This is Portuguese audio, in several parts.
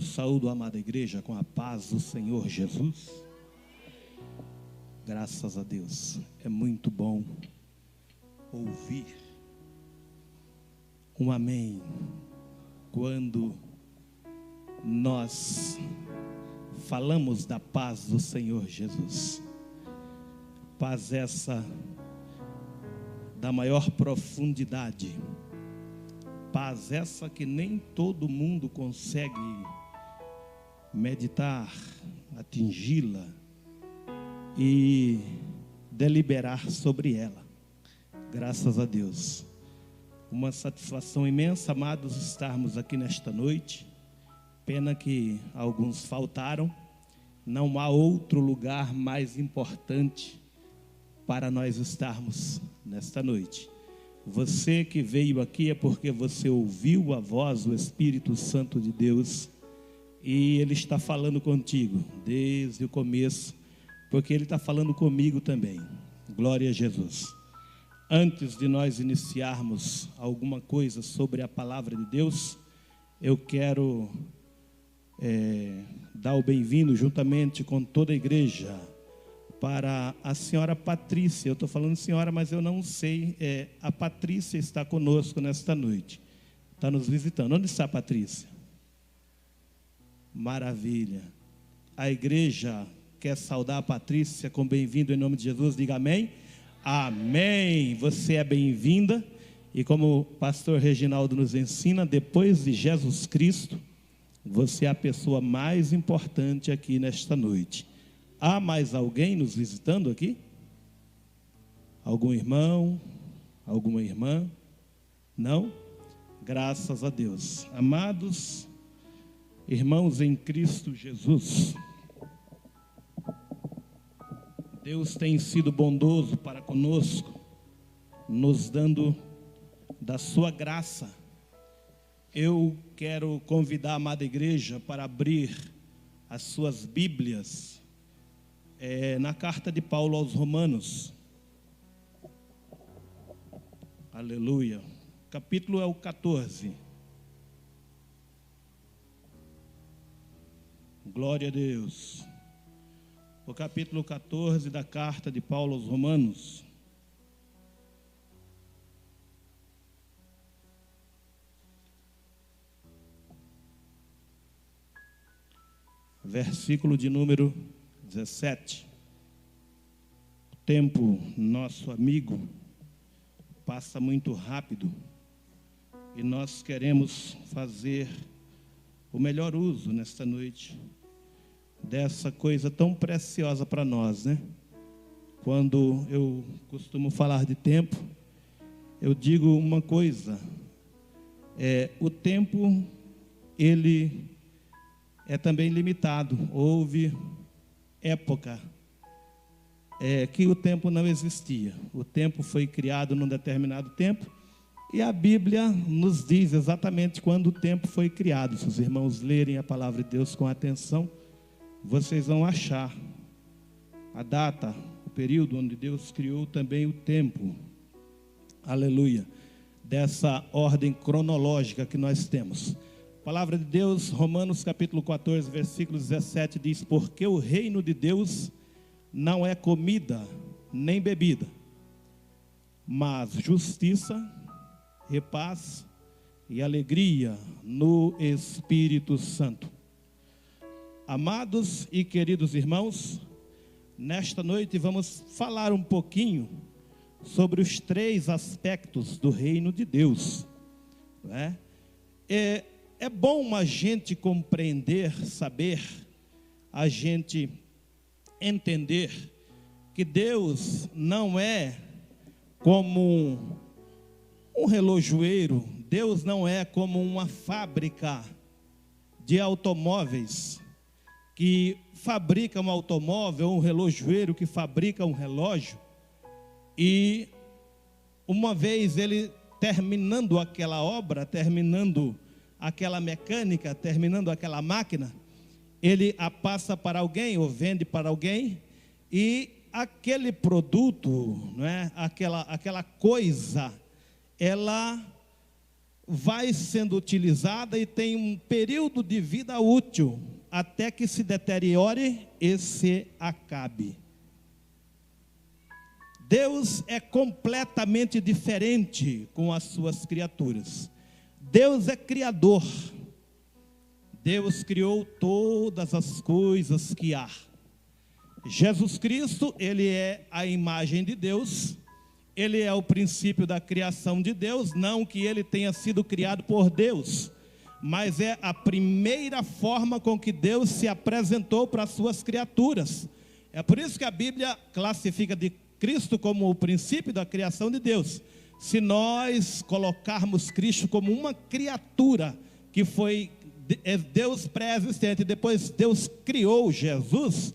Saúdo a amada igreja com a paz do Senhor Jesus. Graças a Deus, é muito bom ouvir um amém quando nós falamos da paz do Senhor Jesus. Paz essa da maior profundidade, paz essa que nem todo mundo consegue meditar, atingi-la e deliberar sobre ela. Graças a Deus. Uma satisfação imensa, amados, estarmos aqui nesta noite. Pena que alguns faltaram. Não há outro lugar mais importante para nós estarmos nesta noite. Você que veio aqui é porque você ouviu a voz do Espírito Santo de Deus e Ele está falando contigo desde o começo, porque Ele está falando comigo também. Glória a Jesus. Antes de nós iniciarmos alguma coisa sobre a palavra de Deus, eu quero dar o bem-vindo juntamente com toda a igreja para a senhora Patrícia. Eu estou falando senhora, mas eu não sei. A Patrícia está conosco nesta noite. Está nos visitando. Onde está a Patrícia? Maravilha. A igreja quer saudar a Patrícia com bem-vindo em nome de Jesus. Diga amém. Amém. Você é bem-vinda. E como o pastor Reginaldo nos ensina, depois de Jesus Cristo, você é a pessoa mais importante aqui nesta noite. Há mais alguém nos visitando aqui? Algum irmão? Alguma irmã? Não? Graças a Deus. Amados irmãos em Cristo Jesus, Deus tem sido bondoso para conosco, nos dando da sua graça. Eu quero convidar a amada igreja para abrir as suas Bíblias na carta de Paulo aos Romanos. Aleluia. O capítulo é o 14. Glória a Deus. O capítulo 14 da carta de Paulo aos Romanos. Versículo de número 17. O tempo, nosso amigo, passa muito rápido e nós queremos fazer o melhor uso nesta noite dessa coisa tão preciosa para nós, né? Quando eu costumo falar de tempo, eu digo uma coisa: o tempo, ele é também limitado. Houve época que o tempo não existia. O tempo foi criado num determinado tempo e a Bíblia nos diz exatamente quando o tempo foi criado. Se os irmãos lerem a palavra de Deus com atenção, vocês vão achar a data, o período onde Deus criou também o tempo. Aleluia. Dessa ordem cronológica que nós temos. Palavra de Deus, Romanos capítulo 14, versículo 17 diz: porque o reino de Deus não é comida nem bebida, mas justiça e paz e alegria no Espírito Santo. Amados e queridos irmãos, nesta noite vamos falar um pouquinho sobre os 3 aspectos do reino de Deus, não é? É bom a gente compreender, saber, a gente entender que Deus não é como um relojoeiro, Deus não é como uma fábrica de automóveis que fabrica um automóvel, ou um relojoeiro que fabrica um relógio, e uma vez ele terminando aquela obra, terminando aquela mecânica, terminando aquela máquina, ele a passa para alguém ou vende para alguém, e aquele produto, não é? aquela coisa, ela vai sendo utilizada e tem um período de vida útil, até que se deteriore e se acabe. Deus é completamente diferente com as suas criaturas. Deus é criador. Deus criou todas as coisas que há. Jesus Cristo, ele é a imagem de Deus. Ele é o princípio da criação de Deus. Não que ele tenha sido criado por Deus, mas é a primeira forma com que Deus se apresentou para as suas criaturas. É por isso que a Bíblia classifica de Cristo como o princípio da criação de Deus. Se nós colocarmos Cristo como uma criatura que foi Deus pré-existente, depois Deus criou Jesus,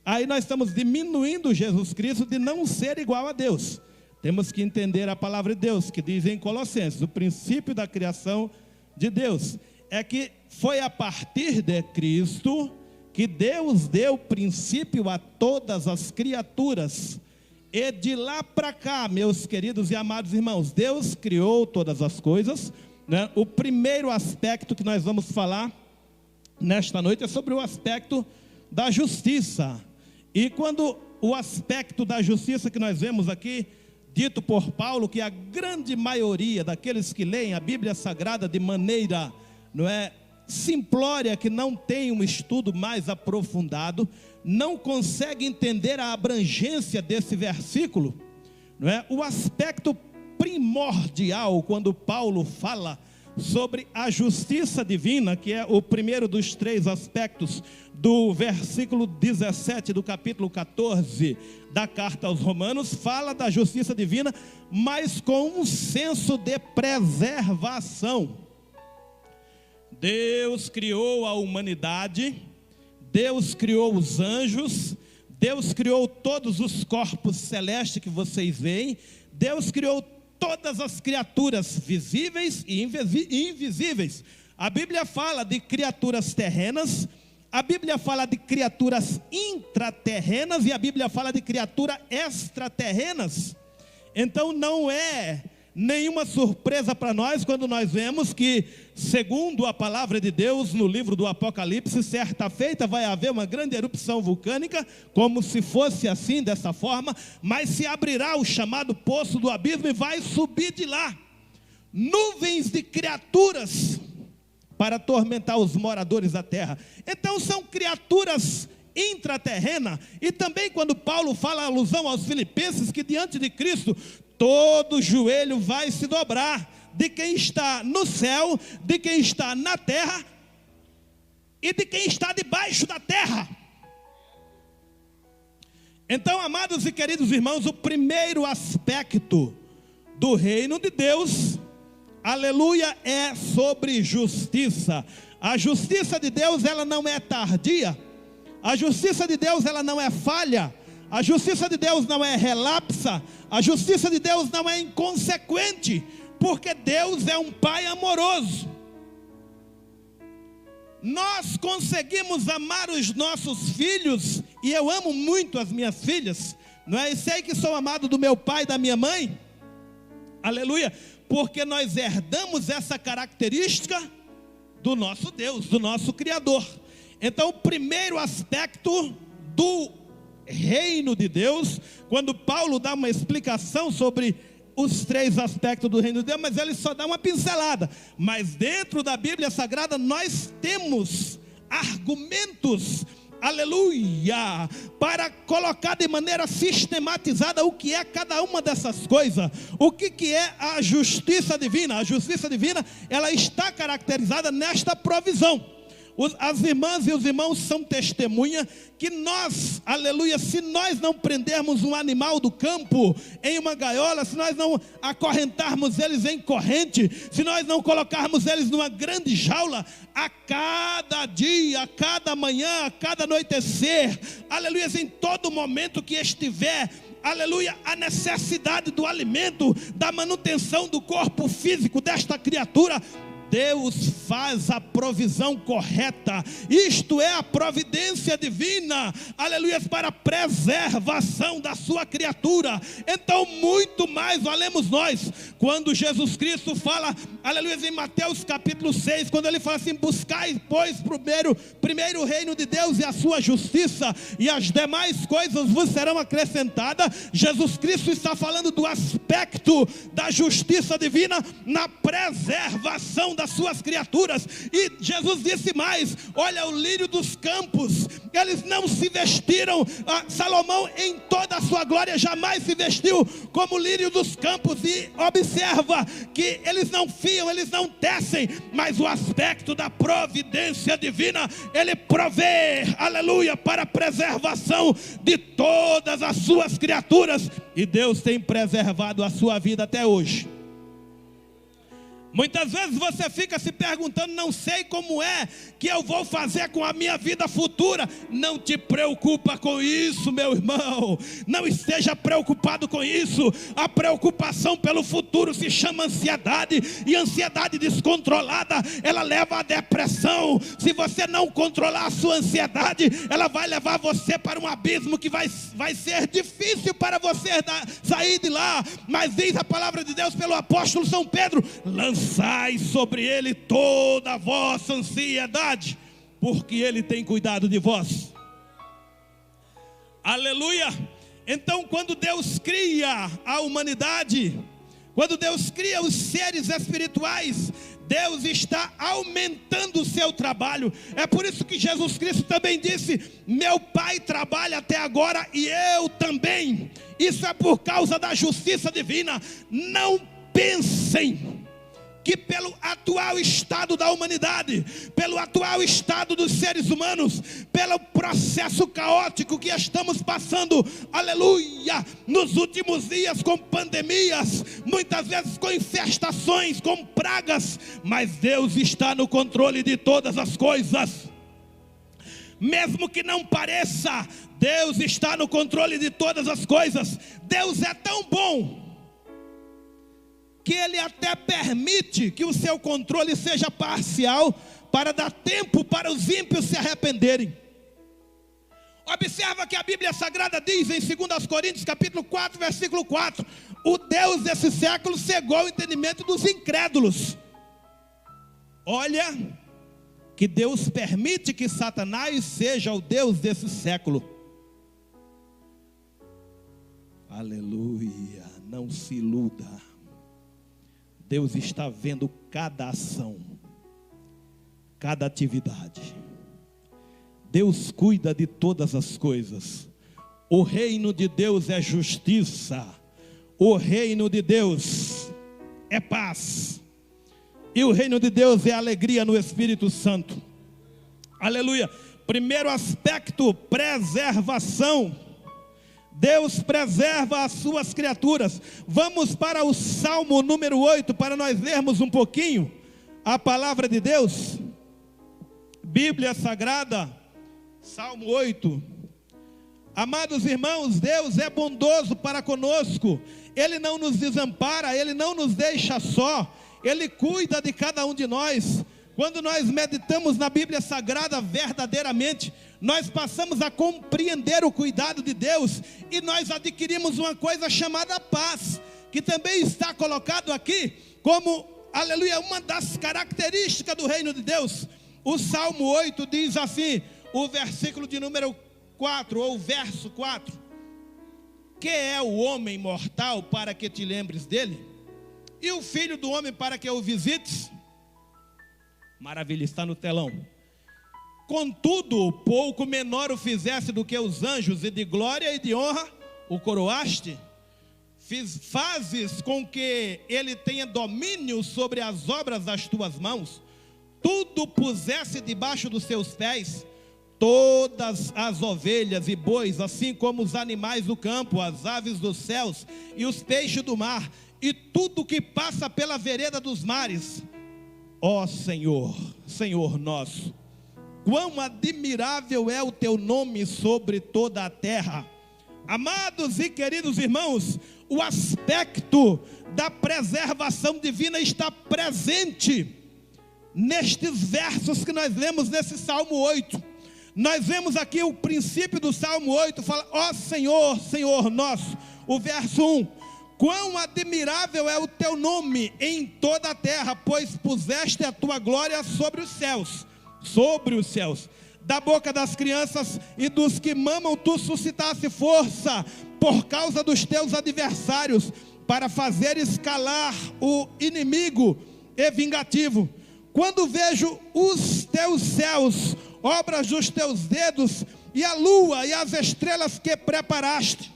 aí nós estamos diminuindo Jesus Cristo de não ser igual a Deus. Temos que entender a palavra de Deus, que diz em Colossenses, o princípio da criação de Deus, é que foi a partir de Cristo que Deus deu princípio a todas as criaturas. E de lá para cá, meus queridos e amados irmãos, Deus criou todas as coisas, né? O primeiro aspecto que nós vamos falar nesta noite é sobre o aspecto da justiça. E quando o aspecto da justiça que nós vemos aqui, dito por Paulo, que a grande maioria daqueles que leem a Bíblia Sagrada de maneira, simplória, que não tem um estudo mais aprofundado, não consegue entender a abrangência desse versículo, o aspecto primordial quando Paulo fala sobre a justiça divina, que é o primeiro dos três aspectos do versículo 17 do capítulo 14 da carta aos Romanos, fala da justiça divina, mas com um senso de preservação. Deus criou a humanidade, Deus criou os anjos, Deus criou todos os corpos celestes que vocês veem, Deus criou todas as criaturas visíveis e invisíveis. A Bíblia fala de criaturas terrenas, a Bíblia fala de criaturas intraterrenas e a Bíblia fala de criaturas extraterrenas. Então não é nenhuma surpresa para nós quando nós vemos que, segundo a palavra de Deus no livro do Apocalipse, certa feita vai haver uma grande erupção vulcânica, como se fosse assim, dessa forma, mas se abrirá o chamado poço do abismo e vai subir de lá nuvens de criaturas para atormentar os moradores da terra. Então são criaturas intraterrenas. E também quando Paulo fala alusão aos filipenses, que diante de Cristo todo joelho vai se dobrar, de quem está no céu, de quem está na terra e de quem está debaixo da terra. Então, amados e queridos irmãos, o primeiro aspecto do reino de Deus, aleluia, é sobre justiça. A justiça de Deus, ela não é tardia. A justiça de Deus, ela não é falha. A justiça de Deus não é relapsa. A justiça de Deus não é inconsequente, porque Deus é um Pai amoroso. Nós conseguimos amar os nossos filhos, e eu amo muito as minhas filhas, e sei que sou amado do meu pai e da minha mãe, aleluia, porque nós herdamos essa característica do nosso Deus, do nosso Criador. Então o primeiro aspecto do reino de Deus, quando Paulo dá uma explicação sobre os três aspectos do reino de Deus, mas ele só dá uma pincelada, mas dentro da Bíblia Sagrada nós temos argumentos, aleluia, para colocar de maneira sistematizada o que é cada uma dessas coisas. O que é a justiça divina? A justiça divina, ela está caracterizada nesta provisão. As irmãs e os irmãos são testemunha que nós, aleluia, se nós não prendermos um animal do campo em uma gaiola, se nós não acorrentarmos eles em corrente, se nós não colocarmos eles numa grande jaula, a cada dia, a cada manhã, a cada anoitecer, aleluia, em todo momento que estiver, aleluia, a necessidade do alimento, da manutenção do corpo físico desta criatura, Deus faz a provisão correta. Isto é a providência divina, aleluia, para a preservação da sua criatura. Então muito mais valemos nós Quando Jesus Cristo fala, aleluia, em Mateus capítulo 6, quando ele fala assim: buscai, pois, primeiro o reino de Deus e a sua justiça, e as demais coisas vos serão acrescentadas. Jesus Cristo está falando do aspecto da justiça divina na preservação das suas criaturas. E Jesus disse mais: olha, o lírio dos campos, eles não se vestiram, Salomão em toda a sua glória jamais se vestiu como o lírio dos campos. E observa que eles não fiam, eles não tecem, mas o aspecto da providência divina, ele provê, aleluia, para a preservação de todas as suas criaturas. E Deus tem preservado a sua vida até hoje. Muitas vezes você fica se perguntando: não sei como é que eu vou fazer com a minha vida futura. Não te preocupa com isso, meu irmão. Não esteja preocupado com isso. A preocupação pelo futuro se chama ansiedade. E ansiedade descontrolada, ela leva à depressão. Se você não controlar a sua ansiedade, ela vai levar você para um abismo que vai ser difícil para você sair de lá. Mas diz a palavra de Deus pelo apóstolo São Pedro: lançai sobre ele toda a vossa ansiedade, porque ele tem cuidado de vós. Aleluia. Então, quando Deus cria a humanidade, quando Deus cria os seres espirituais, Deus está aumentando o seu trabalho. É por isso que Jesus Cristo também disse: meu Pai trabalha até agora e eu também. Isso é por causa da justiça divina. Não pensem que pelo atual estado da humanidade, pelo atual estado dos seres humanos, pelo processo caótico que estamos passando, aleluia, nos últimos dias, com pandemias, muitas vezes com infestações, com pragas, mas Deus está no controle de todas as coisas. Mesmo que não pareça, Deus está no controle de todas as coisas. Deus é tão bom que Ele até permite que o seu controle seja parcial, para dar tempo para os ímpios se arrependerem. Observa que a Bíblia Sagrada diz em 2 Coríntios capítulo 4, versículo 4: o Deus desse século cegou o entendimento dos incrédulos. Olha, que Deus permite que Satanás seja o Deus desse século. Aleluia, não se iluda. Deus está vendo cada ação, cada atividade. Deus cuida de todas as coisas. O reino de Deus é justiça. O reino de Deus é paz. E o reino de Deus é alegria no Espírito Santo. Aleluia. Primeiro aspecto, preservação. Deus preserva as suas criaturas. Vamos para o Salmo número 8, para nós lermos um pouquinho a palavra de Deus. Bíblia Sagrada, Salmo 8. Amados irmãos, Deus é bondoso para conosco. Ele não nos desampara, Ele não nos deixa só. Ele cuida de cada um de nós. Quando nós meditamos na Bíblia Sagrada verdadeiramente, nós passamos a compreender o cuidado de Deus, e nós adquirimos uma coisa chamada paz, que também está colocado aqui como, aleluia, uma das características do reino de Deus. O Salmo 8 diz assim, o versículo de número 4, ou verso 4: que é o homem mortal para que te lembres dele? E o filho do homem para que o visites? Maravilha, está no telão. Contudo, pouco menor o fizeste do que os anjos, e de glória e de honra o coroaste. Fazes com que ele tenha domínio sobre as obras das tuas mãos. Tudo puseste debaixo dos seus pés, todas as ovelhas e bois, assim como os animais do campo, as aves dos céus e os peixes do mar, e tudo que passa pela vereda dos mares. Ó Senhor, Senhor nosso, quão admirável é o teu nome sobre toda a terra. Amados e queridos irmãos, o aspecto da preservação divina está presente nestes versos que nós lemos nesse Salmo 8. Nós vemos aqui o princípio do Salmo 8, fala: ó Senhor, Senhor nosso. O verso 1: Quão admirável é o teu nome em toda a terra, pois puseste a tua glória sobre os céus. Sobre os céus. Da boca das crianças e dos que mamam, tu suscitaste força por causa dos teus adversários, para fazer escalar o inimigo e vingativo. Quando vejo os teus céus, obras dos teus dedos, e a lua e as estrelas que preparaste.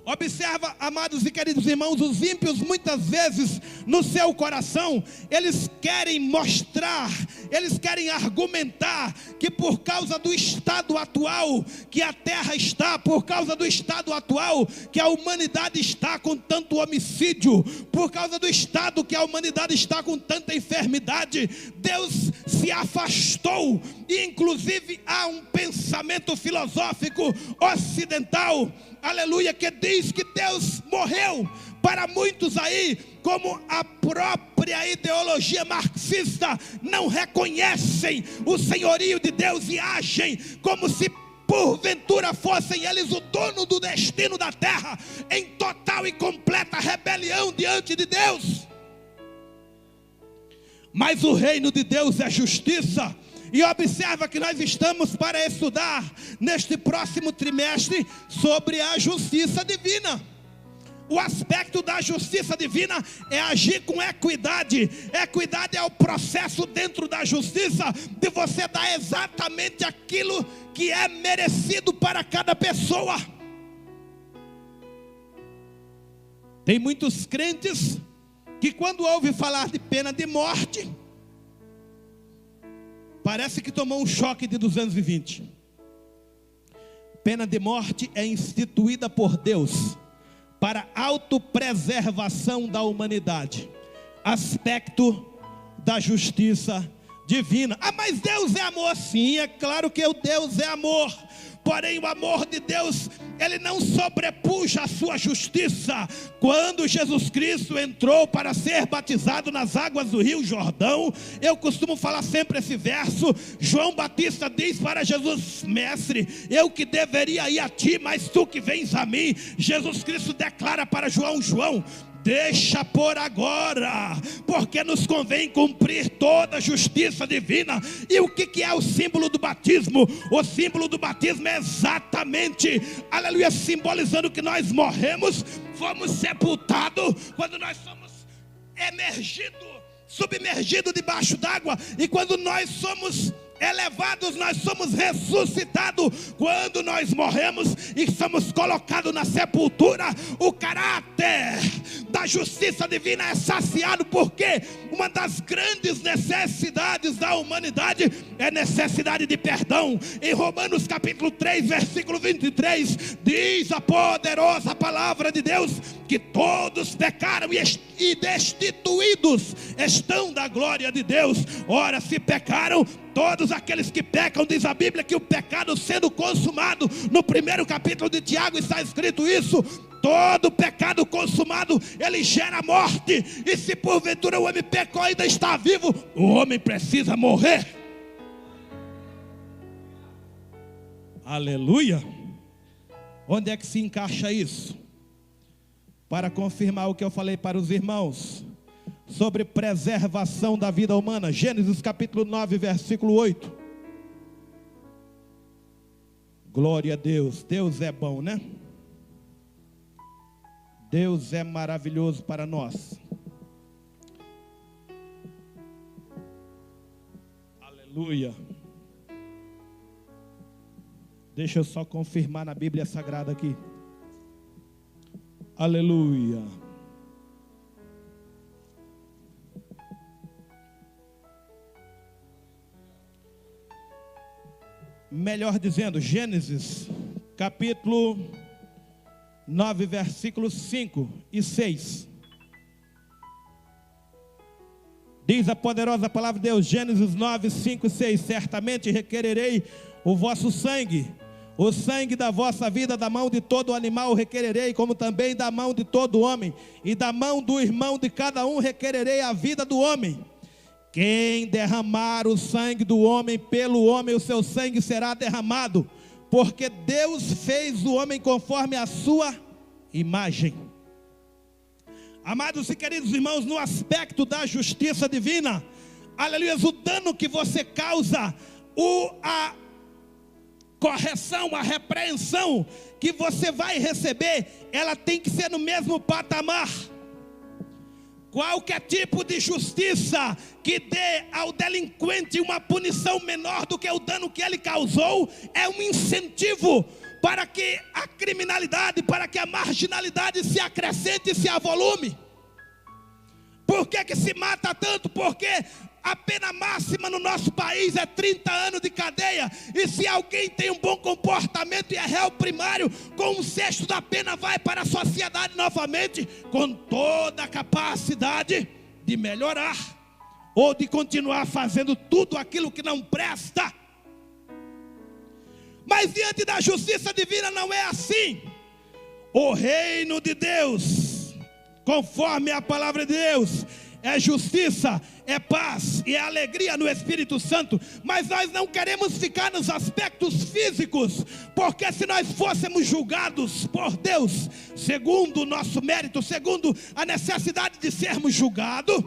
Observa, amados e queridos irmãos, os ímpios muitas vezes no seu coração, eles querem mostrar, eles querem argumentar que por causa do estado atual que a terra está, por causa do estado atual que a humanidade está com tanto homicídio, por causa do estado que a humanidade está com tanta enfermidade, Deus se afastou. E inclusive há um pensamento filosófico ocidental, aleluia, que diz que Deus morreu. Para muitos aí, como a própria ideologia marxista, não reconhecem o senhorio de Deus e agem como se porventura fossem eles o dono do destino da terra, em total e completa rebelião diante de Deus. Mas o reino de Deus é justiça. E observa que nós estamos para estudar neste próximo trimestre sobre a justiça divina. O aspecto da justiça divina é agir com equidade. Equidade é o processo dentro da justiça de você dar exatamente aquilo que é merecido para cada pessoa. Tem muitos crentes que quando ouvem falar de pena de morte, parece que tomou um choque de 220. Pena de morte é instituída por Deus para autopreservação da humanidade. Aspecto da justiça divina. Ah, mas Deus é amor. Sim, é claro que o Deus é amor. Porém o amor de Deus, ele não sobrepuja a sua justiça. Quando Jesus Cristo entrou para ser batizado nas águas do rio Jordão, eu costumo falar sempre esse verso. João Batista diz para Jesus: mestre, eu que deveria ir a ti, mas tu que vens a mim. Jesus Cristo declara para João: João, deixa por agora, porque nos convém cumprir toda a justiça divina. E o que é o símbolo do batismo? O símbolo do batismo é exatamente, aleluia, simbolizando que nós morremos, fomos sepultados, quando nós somos submergidos debaixo d'água, e quando nós somos elevados, nós somos ressuscitados. Quando nós morremos e somos colocados na sepultura, o caráter da justiça divina é saciado, porque uma das grandes necessidades da humanidade é necessidade de perdão. Em Romanos capítulo 3, versículo 23, diz a poderosa palavra de Deus que todos pecaram e destituídos estão da glória de Deus. Ora, se pecaram, todos aqueles que pecam, diz a Bíblia que o pecado sendo consumado, no primeiro capítulo de Tiago está escrito isso. Todo pecado consumado, ele gera morte. E se porventura o homem pecou e ainda está vivo, o homem precisa morrer. Aleluia. Onde é que se encaixa isso? Para confirmar o que eu falei para os irmãos sobre preservação da vida humana, Gênesis capítulo 9, versículo 8. Glória a Deus. Deus é bom, né? Deus é maravilhoso para nós. Aleluia. Deixa eu só confirmar na Bíblia Sagrada aqui. Aleluia. Melhor dizendo, Gênesis capítulo 9, versículos 5 e 6. Diz a poderosa palavra de Deus, Gênesis 9, 5 e 6. Certamente requererei o vosso sangue, o sangue da vossa vida, da mão de todo animal requererei, como também da mão de todo homem, e da mão do irmão de cada um requererei a vida do homem. Quem derramar o sangue do homem, pelo homem o seu sangue será derramado, porque Deus fez o homem conforme a sua imagem. Amados e queridos irmãos, no aspecto da justiça divina, aleluia, o dano que você causa, a correção, a repreensão que você vai receber, ela tem que ser no mesmo patamar. Qualquer tipo de justiça que dê ao delinquente uma punição menor do que o dano que ele causou, é um incentivo para que a criminalidade, para que a marginalidade se acrescente e se avolume. Por que se mata tanto? Porque a pena máxima no nosso país é 30 anos de cadeia. E se alguém tem um bom comportamento e é réu primário, com 1/6 da pena vai para a sociedade novamente, com toda a capacidade de melhorar, ou de continuar fazendo tudo aquilo que não presta. Mas diante da justiça divina não é assim. O reino de Deus, conforme a palavra de Deus, é justiça, é paz e é alegria no Espírito Santo. Mas nós não queremos ficar nos aspectos físicos, porque se nós fôssemos julgados por Deus, segundo o nosso mérito, segundo a necessidade de sermos julgados,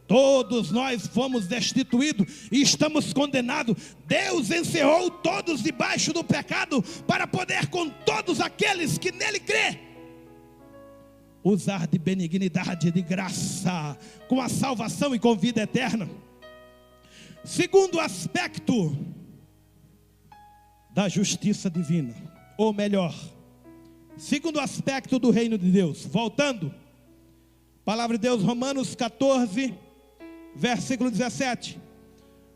todos nós fomos destituídos e estamos condenados. Deus encerrou todos debaixo do pecado, para poder com todos aqueles que nele crê, usar de benignidade, de graça, com a salvação e com vida eterna. Segundo aspecto da justiça divina, ou melhor, segundo aspecto do reino de Deus. Voltando, palavra de Deus, Romanos 14, versículo 17.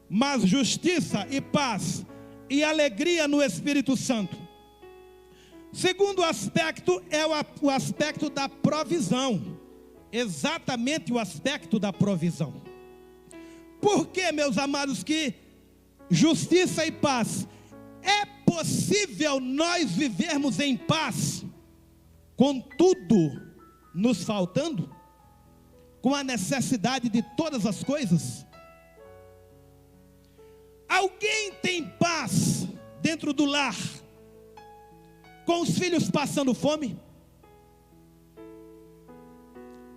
Mas justiça e paz e alegria no Espírito Santo. Segundo aspecto é o aspecto da provisão. Exatamente o aspecto da provisão. Por que, meus amados, que justiça e paz? É possível nós vivermos em paz com tudo nos faltando? Com a necessidade de todas as coisas? Alguém tem paz dentro do lar com os filhos passando fome?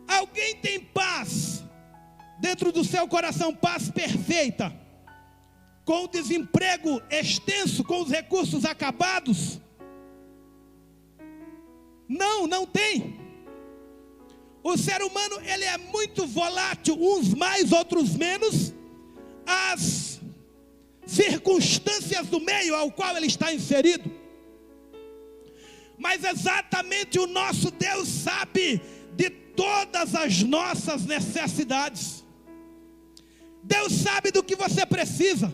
Alguém tem paz dentro do seu coração, paz perfeita, com o desemprego extenso, com os recursos acabados? Não tem. O ser humano, ele é muito volátil, uns mais, outros menos, as circunstâncias do meio ao qual ele está inserido. Mas exatamente o nosso Deus sabe de todas as nossas necessidades. Deus sabe do que você precisa.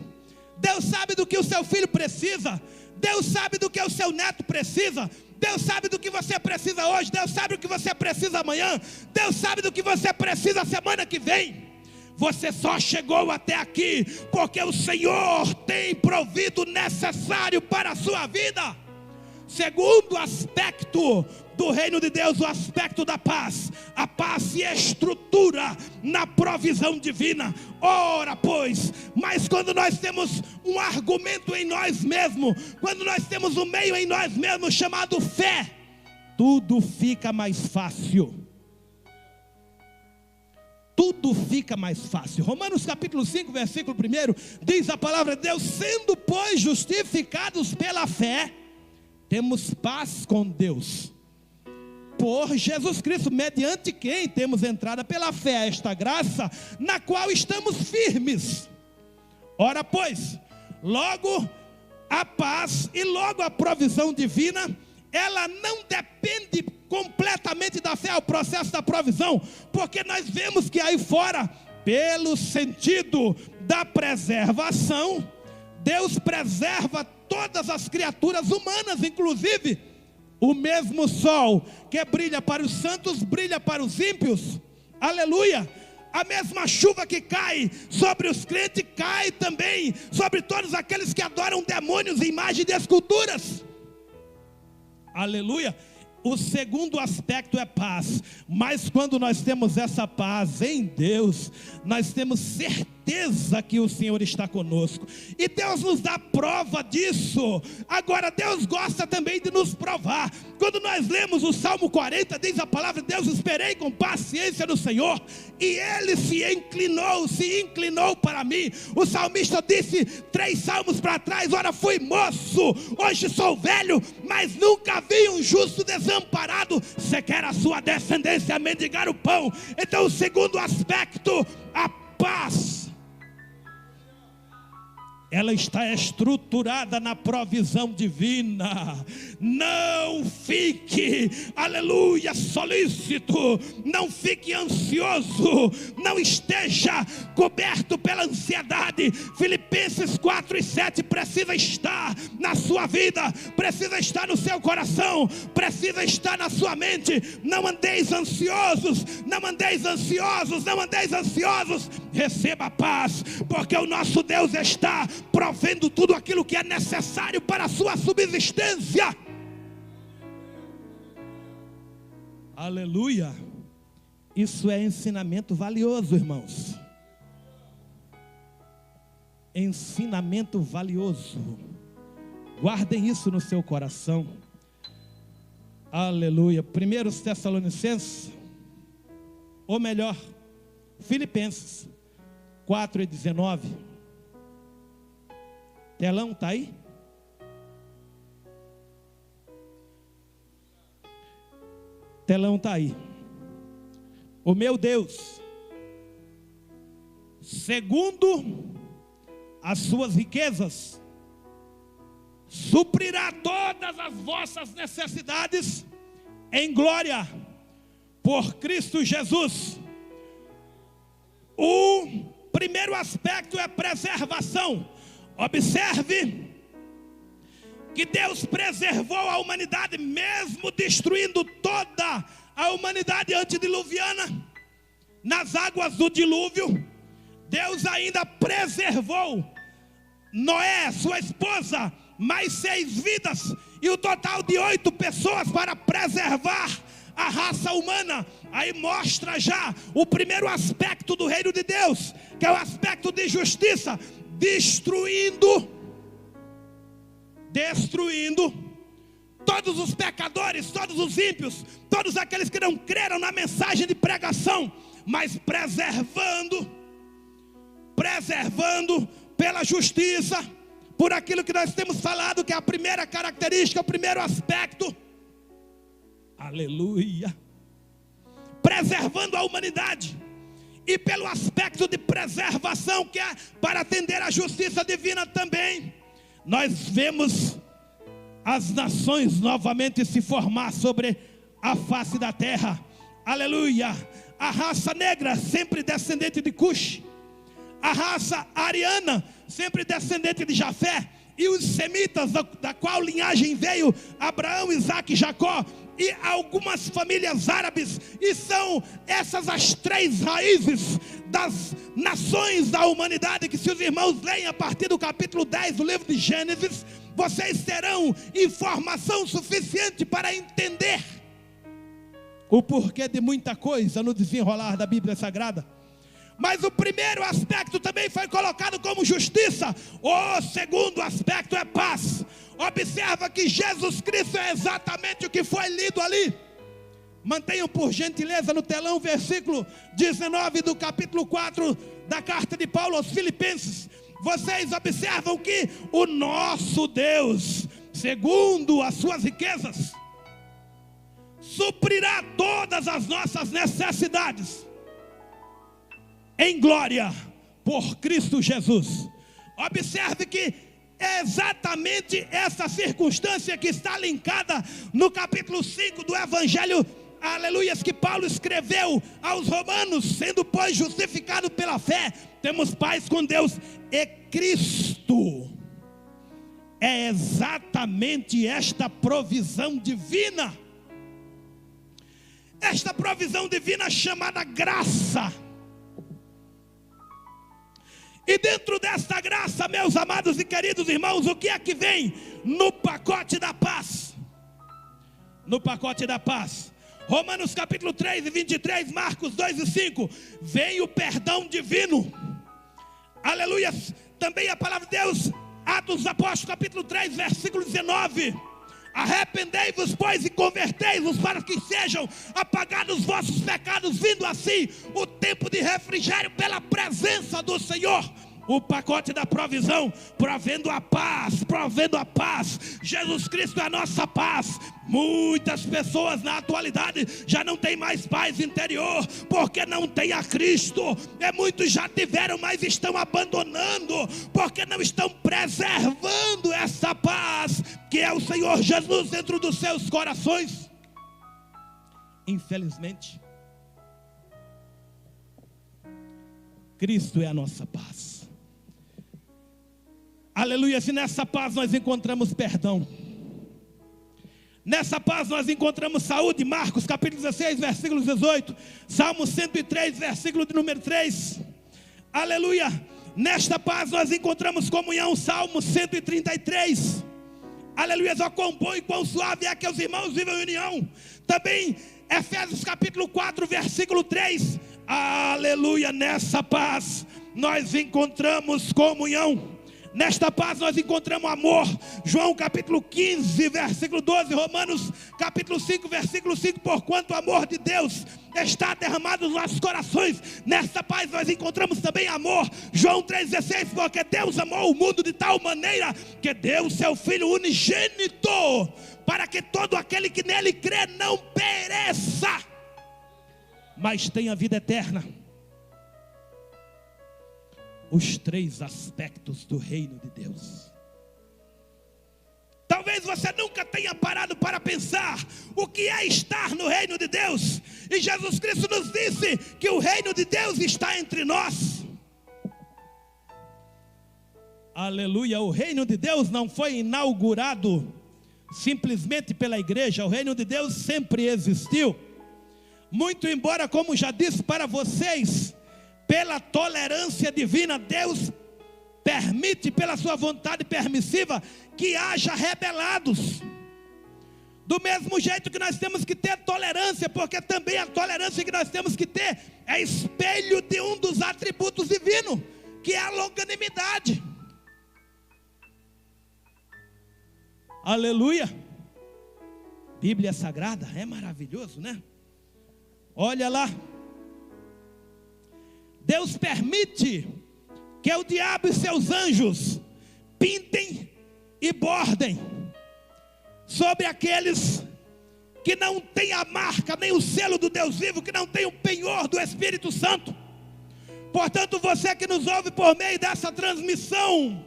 Deus sabe do que o seu filho precisa. Deus sabe do que o seu neto precisa. Deus sabe do que você precisa hoje. Deus sabe do que você precisa amanhã. Deus sabe do que você precisa semana que vem. Você só chegou até aqui porque o Senhor tem provido o necessário para a sua vida. Segundo aspecto do reino de Deus, o aspecto da paz. A paz se estrutura na provisão divina. Ora, pois, mas quando nós temos um argumento em nós mesmos, quando nós temos um meio em nós mesmos chamado fé, tudo fica mais fácil. Tudo fica mais fácil. Romanos capítulo 5, versículo 1, diz a palavra de Deus: sendo, pois, justificados pela fé, temos paz com Deus, por Jesus Cristo, mediante quem temos entrada pela fé a esta graça, na qual estamos firmes. Ora, pois, logo a paz e logo a provisão divina, ela não depende completamente da fé, o processo da provisão, porque nós vemos que aí fora, pelo sentido da preservação, Deus preserva todas as criaturas humanas, inclusive o mesmo sol que brilha para os santos, brilha para os ímpios. Aleluia! A mesma chuva que cai sobre os crentes, cai também sobre todos aqueles que adoram demônios em imagens de esculturas. Aleluia! O segundo aspecto é paz. Mas quando nós temos essa paz em Deus, nós temos certeza certeza que o Senhor está conosco. E Deus nos dá prova disso. Agora, Deus gosta também de nos provar. Quando nós lemos o Salmo 40, diz a palavra de Deus: esperei com paciência no Senhor, e Ele se inclinou para mim. O salmista disse 3 salmos para trás: ora fui moço, hoje sou velho, mas nunca vi um justo desamparado, sequer a sua descendência mendigar o pão. Então, o segundo aspecto, a paz, ela está estruturada na provisão divina. Não fique, aleluia, solícito, não fique ansioso, não esteja coberto pela ansiedade. Filipenses 4:7 precisa estar na sua vida, precisa estar no seu coração, precisa estar na sua mente. Não andeis ansiosos, não andeis ansiosos, não andeis ansiosos. Receba a paz, porque o nosso Deus está provendo tudo aquilo que é necessário para a sua subsistência. Aleluia. Isso é ensinamento valioso, irmãos. Ensinamento valioso. Guardem isso no seu coração. Aleluia. 1 Tessalonicenses, ou melhor, Filipenses 4:19. Telão está aí? Telão está aí. O meu Deus, segundo as suas riquezas, suprirá todas as vossas necessidades em glória por Cristo Jesus. O primeiro aspecto é preservação. Observe que Deus preservou a humanidade, mesmo destruindo toda a humanidade antediluviana, nas águas do dilúvio. Deus ainda preservou Noé, sua esposa, mais 6 vidas, e o total de 8 pessoas, para preservar a raça humana. Aí mostra já o primeiro aspecto do reino de Deus, que é o aspecto de justiça. Destruindo todos os pecadores, todos os ímpios, todos aqueles que não creram na mensagem de pregação, mas preservando pela justiça, por aquilo que nós temos falado, que é a primeira característica, o primeiro aspecto. Aleluia. Preservando a humanidade. E pelo aspecto de preservação, que é para atender à justiça divina também, nós vemos as nações novamente se formar sobre a face da terra. Aleluia. A raça negra, sempre descendente de Cush. A raça ariana, sempre descendente de Jafé. E os semitas, da qual linhagem veio Abraão, Isaque e Jacó. E algumas famílias árabes. E são essas as 3 raízes das nações da humanidade, que se os irmãos leem a partir do capítulo 10 do livro de Gênesis, vocês terão informação suficiente para entender o porquê de muita coisa no desenrolar da Bíblia Sagrada. Mas o primeiro aspecto também foi colocado como justiça. O segundo aspecto é paz. Observa que Jesus Cristo é exatamente o que foi lido ali. Mantenham por gentileza no telão o versículo 19 do capítulo 4 da carta de Paulo aos Filipenses. Vocês observam que o nosso Deus, segundo as suas riquezas, suprirá todas as nossas necessidades em glória por Cristo Jesus. Observe que é exatamente essa circunstância que está linkada no capítulo 5 do Evangelho, aleluias, que Paulo escreveu aos Romanos: sendo pois justificado pela fé, temos paz com Deus e Cristo. É exatamente esta provisão divina, esta provisão divina chamada graça. E dentro desta graça, meus amados e queridos irmãos, o que é que vem no pacote da paz? No pacote da paz, Romanos capítulo 3 e 23, Marcos 2 e 5, vem o perdão divino. Aleluia. Também a palavra de Deus, Atos dos Apóstolos, capítulo 3, versículo 19. Arrependei-vos, pois, e convertei-vos, para que sejam apagados os vossos pecados, vindo assim o tempo de refrigério pela presença do Senhor. O pacote da provisão, provendo a paz, provendo a paz. Jesus Cristo é a nossa paz. Muitas pessoas na atualidade já não têm mais paz interior, porque não tem a Cristo. Muitos já tiveram, mas estão abandonando, porque não estão preservando essa paz, que é o Senhor Jesus dentro dos seus corações. Infelizmente, Cristo é a nossa paz. Aleluia, se nessa paz nós encontramos perdão, nessa paz nós encontramos saúde. Marcos capítulo 16, versículo 18, Salmo 103, versículo de número 3, aleluia. Nesta paz nós encontramos comunhão, Salmo 133, aleluia. Ó quão bom e quão suave é que os irmãos vivam em união. Também Efésios capítulo 4, versículo 3, aleluia. Nessa paz nós encontramos comunhão. Nesta paz nós encontramos amor. João capítulo 15, versículo 12. Romanos capítulo 5, versículo 5. Porquanto o amor de Deus está derramado nos nossos corações. Nesta paz nós encontramos também amor. João 3,16. Porque Deus amou o mundo de tal maneira que deu o seu Filho unigênito, para que todo aquele que nele crê não pereça, mas tenha vida eterna. Os três aspectos do reino de Deus. Talvez você nunca tenha parado para pensar o que é estar no reino de Deus. E Jesus Cristo nos disse que o reino de Deus está entre nós. Aleluia. O reino de Deus não foi inaugurado simplesmente pela igreja. O reino de Deus sempre existiu. Muito embora, como já disse para vocês, pela tolerância divina, Deus permite, pela sua vontade permissiva, que haja rebelados. Do mesmo jeito que nós temos que ter tolerância, porque também a tolerância que nós temos que ter é espelho de um dos atributos divinos, que é a longanimidade. Aleluia. Bíblia Sagrada é maravilhoso, né? Olha lá. Deus permite que o diabo e seus anjos pintem e bordem sobre aqueles que não têm a marca, nem o selo do Deus vivo, que não têm o penhor do Espírito Santo. Portanto, você que nos ouve por meio dessa transmissão,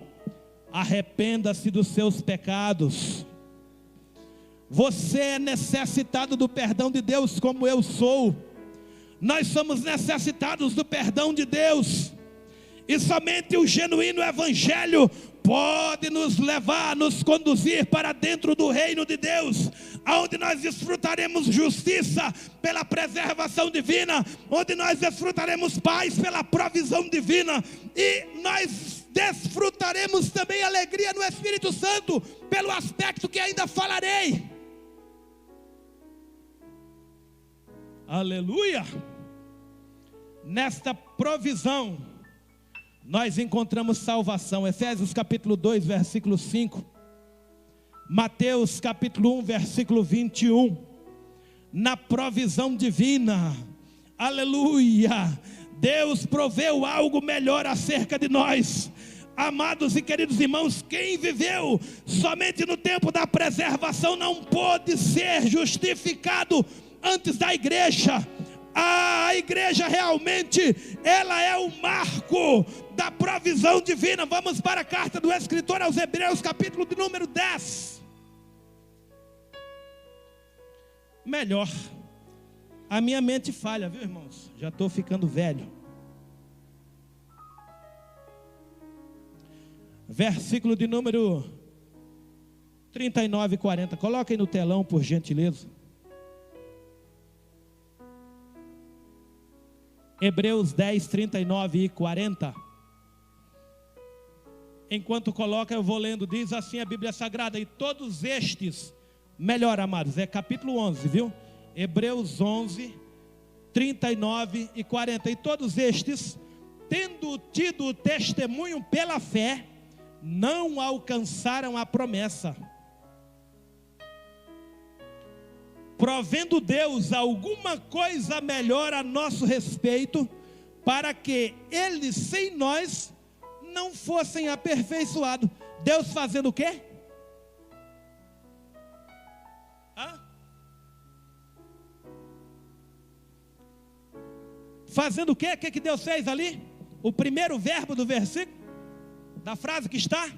arrependa-se dos seus pecados. Você é necessitado do perdão de Deus, como eu sou. Nós somos necessitados do perdão de Deus. E somente o genuíno evangelho pode nos levar, nos conduzir para dentro do reino de Deus, onde nós desfrutaremos justiça pela preservação divina, onde nós desfrutaremos paz pela provisão divina, e nós desfrutaremos também alegria no Espírito Santo, pelo aspecto que ainda falarei. Aleluia. Nesta provisão nós encontramos salvação. Efésios capítulo 2, versículo 5. Mateus capítulo 1, versículo 21. Na provisão divina, aleluia, Deus proveu algo melhor acerca de nós. Amados e queridos irmãos, quem viveu somente no tempo da preservação não pôde ser justificado antes da igreja. A igreja realmente, ela é o marco da provisão divina. Vamos para a carta do escritor aos Hebreus, capítulo de número 10. Melhor, a minha mente falha, viu, irmãos? Já estou ficando velho. Versículo de número 39 e 40. Coloquem no telão, por gentileza. Hebreus 10, 39 e 40. Enquanto coloca, eu vou lendo. Diz assim a Bíblia Sagrada: e todos estes, melhor, amados, é capítulo 11, viu? Hebreus 11, 39 e 40. E todos estes tendo tido testemunho pela fé, não alcançaram a promessa. Provendo Deus alguma coisa melhor a nosso respeito, para que eles sem nós não fossem aperfeiçoados. Deus fazendo o quê? Fazendo o quê? O que Deus fez ali? O primeiro verbo do versículo, da frase que está.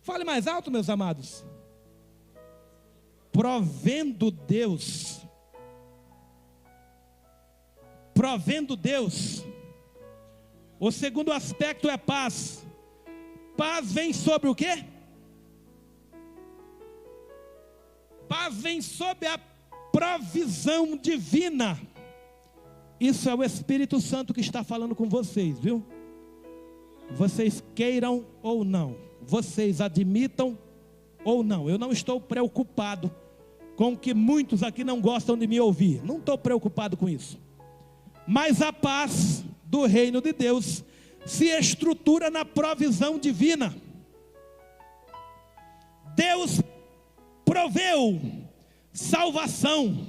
Fale mais alto, meus amados. Provendo Deus. Provendo Deus. O segundo aspecto é paz. Paz vem sobre o quê? Paz vem sobre a provisão divina. Isso é o Espírito Santo que está falando com vocês, viu? Vocês queiram ou não, vocês admitam ou não. Eu não estou preocupado com o que muitos aqui não gostam de me ouvir. Não estou preocupado com isso. Mas a paz do reino de Deus se estrutura na provisão divina. Deus proveu salvação.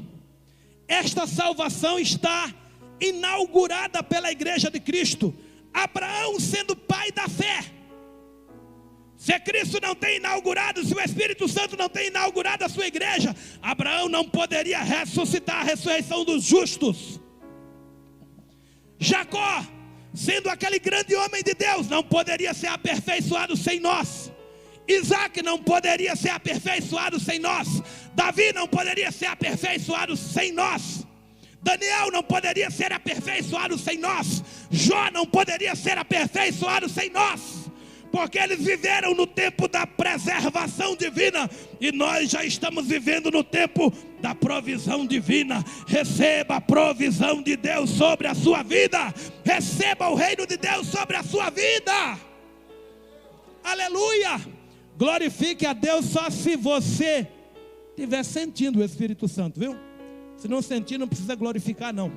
Esta salvação está inaugurada pela igreja de Cristo. Abraão sendo pai da fé. Se Cristo não tem inaugurado, se o Espírito Santo não tem inaugurado a sua igreja, Abraão não poderia ressuscitar a ressurreição dos justos. Jacó, sendo aquele grande homem de Deus, não poderia ser aperfeiçoado sem nós. Isaac não poderia ser aperfeiçoado sem nós. Davi não poderia ser aperfeiçoado sem nós. Daniel não poderia ser aperfeiçoado sem nós. Jó não poderia ser aperfeiçoado sem nós, porque eles viveram no tempo da preservação divina, e nós já estamos vivendo no tempo da provisão divina. Receba a provisão de Deus sobre a sua vida. Receba o reino de Deus sobre a sua vida. Aleluia. Glorifique a Deus só se você estiver sentindo o Espírito Santo, viu? Se não sentir, não precisa glorificar, não.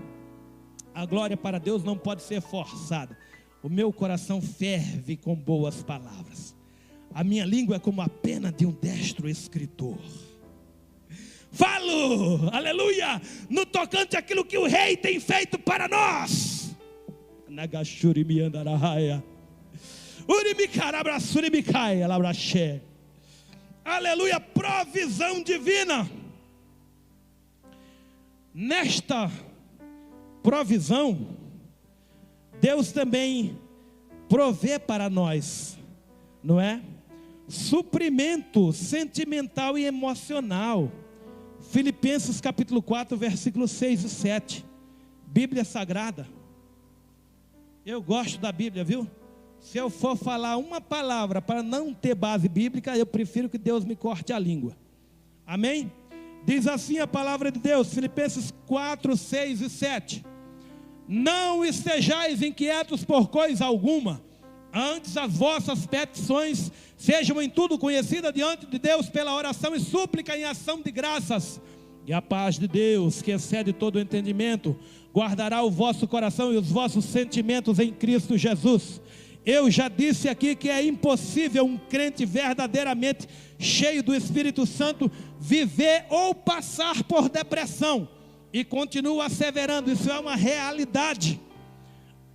A glória para Deus não pode ser forçada. O meu coração ferve com boas palavras. A minha língua é como a pena de um destro escritor. Falo, aleluia, no tocante àquilo que o rei tem feito para nós. Aleluia, provisão divina. Nesta provisão, Deus também provê para nós, não é? Suprimento sentimental e emocional. Filipenses capítulo 4, versículos 6 e 7. Bíblia Sagrada. Eu gosto da Bíblia, viu? Se eu for falar uma palavra para não ter base bíblica, eu prefiro que Deus me corte a língua. Amém? Diz assim a palavra de Deus, Filipenses 4, 6 e 7. Não estejais inquietos por coisa alguma, antes as vossas petições sejam em tudo conhecidas diante de Deus pela oração e súplica em ação de graças. E a paz de Deus, que excede todo o entendimento, guardará o vosso coração e os vossos sentimentos em Cristo Jesus. Eu já disse aqui que é impossível um crente verdadeiramente cheio do Espírito Santo viver ou passar por depressão. E continuo asseverando, isso é uma realidade.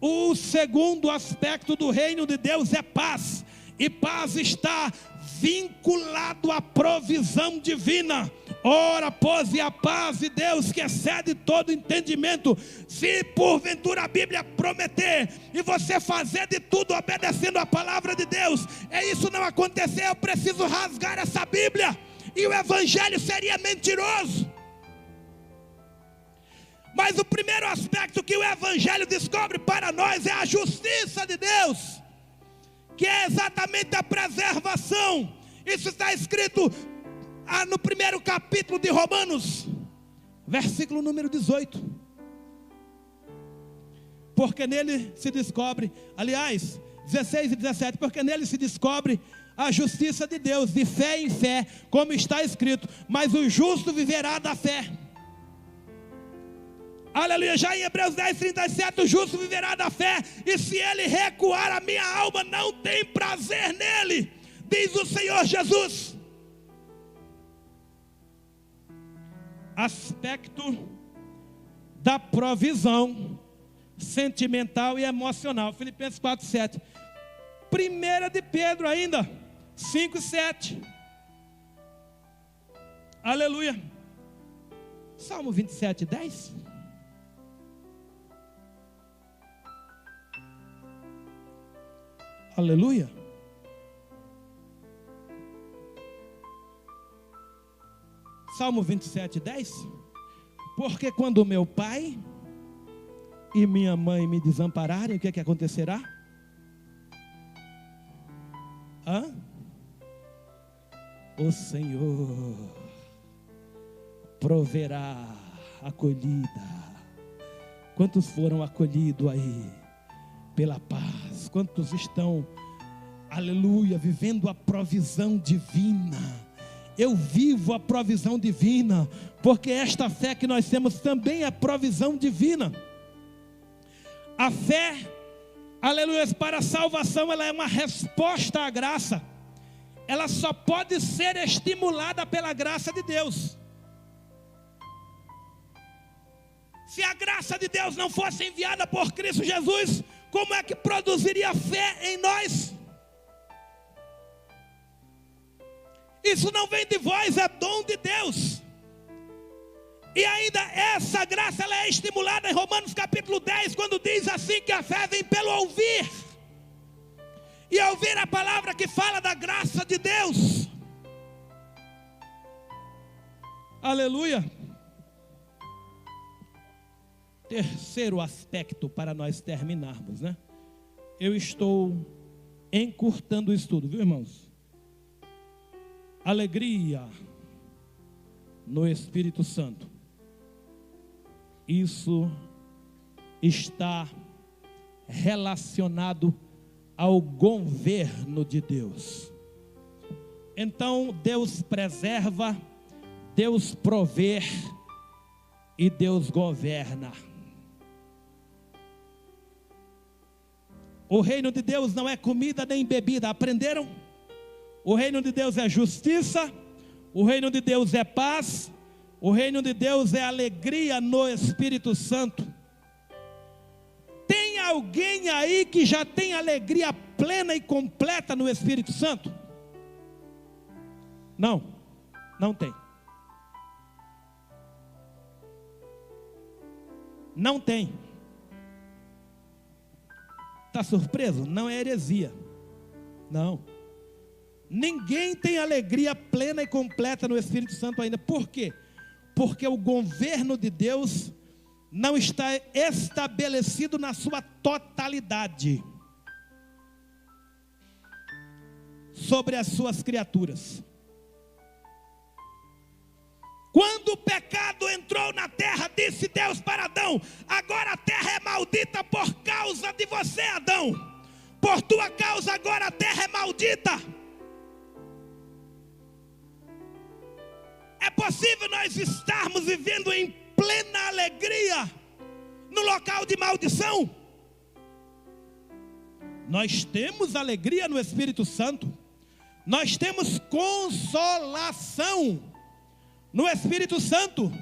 O segundo aspecto do reino de Deus é paz. E paz está vinculado à provisão divina. Ora, pois, e a paz de Deus que excede todo entendimento, se porventura a Bíblia prometer e você fazer de tudo obedecendo a palavra de Deus, isso não acontecer, eu preciso rasgar essa Bíblia e o evangelho seria mentiroso. Mas o primeiro aspecto que o evangelho descobre para nós é a justiça de Deus, que é exatamente a preservação. Isso está escrito no primeiro capítulo de Romanos, versículo número 18. Porque nele se descobre, aliás, 16 e 17, porque nele se descobre a justiça de Deus, de fé em fé, como está escrito, mas o justo viverá da fé. Aleluia, já em Hebreus 10, 37, o justo viverá da fé, e se ele recuar, a minha alma não tem prazer nele, diz o Senhor Jesus. Aspecto da provisão sentimental e emocional. Filipenses 4, 7. 1 de Pedro ainda, 5, 7. Aleluia. Salmo 27, 10. Aleluia. Salmo 27, 10. Porque quando meu pai e minha mãe me desampararem, o que acontecerá? O Senhor proverá acolhida. Quantos foram acolhidos aí pela paz? Quantos estão, aleluia, vivendo a provisão divina? Eu vivo a provisão divina, porque esta fé que nós temos também é provisão divina. A fé, aleluia, para a salvação, ela é uma resposta à graça. Ela só pode ser estimulada pela graça de Deus. Se a graça de Deus não fosse enviada por Cristo Jesus, como é que produziria fé em nós? Isso não vem de vós, é dom de Deus. E ainda essa graça, ela é estimulada em Romanos capítulo 10, quando diz assim que a fé vem pelo ouvir. E ouvir a palavra que fala da graça de Deus. Aleluia. Terceiro aspecto para nós terminarmos, né? Eu estou encurtando o estudo, viu, irmãos? Alegria no Espírito Santo. Isso está relacionado ao governo de Deus. Então, Deus preserva, Deus provê e Deus governa. O reino de Deus não é comida nem bebida, aprenderam? O reino de Deus é justiça, o reino de Deus é paz, o reino de Deus é alegria no Espírito Santo. Tem alguém aí que já tem alegria plena e completa no Espírito Santo? Não, não tem. Não tem. Está surpreso? Não é heresia. Não. Ninguém tem alegria plena e completa no Espírito Santo ainda. Por quê? Porque o governo de Deus não está estabelecido na sua totalidade sobre as suas criaturas. Quando o pecado entrou na terra, disse Deus para Adão: agora a terra é maldita por causa de você, Adão. Por tua causa agora a terra é maldita. É possível nós estarmos vivendo em plena alegria no local de maldição? Nós temos alegria no Espírito Santo. Nós temos consolação no Espírito Santo.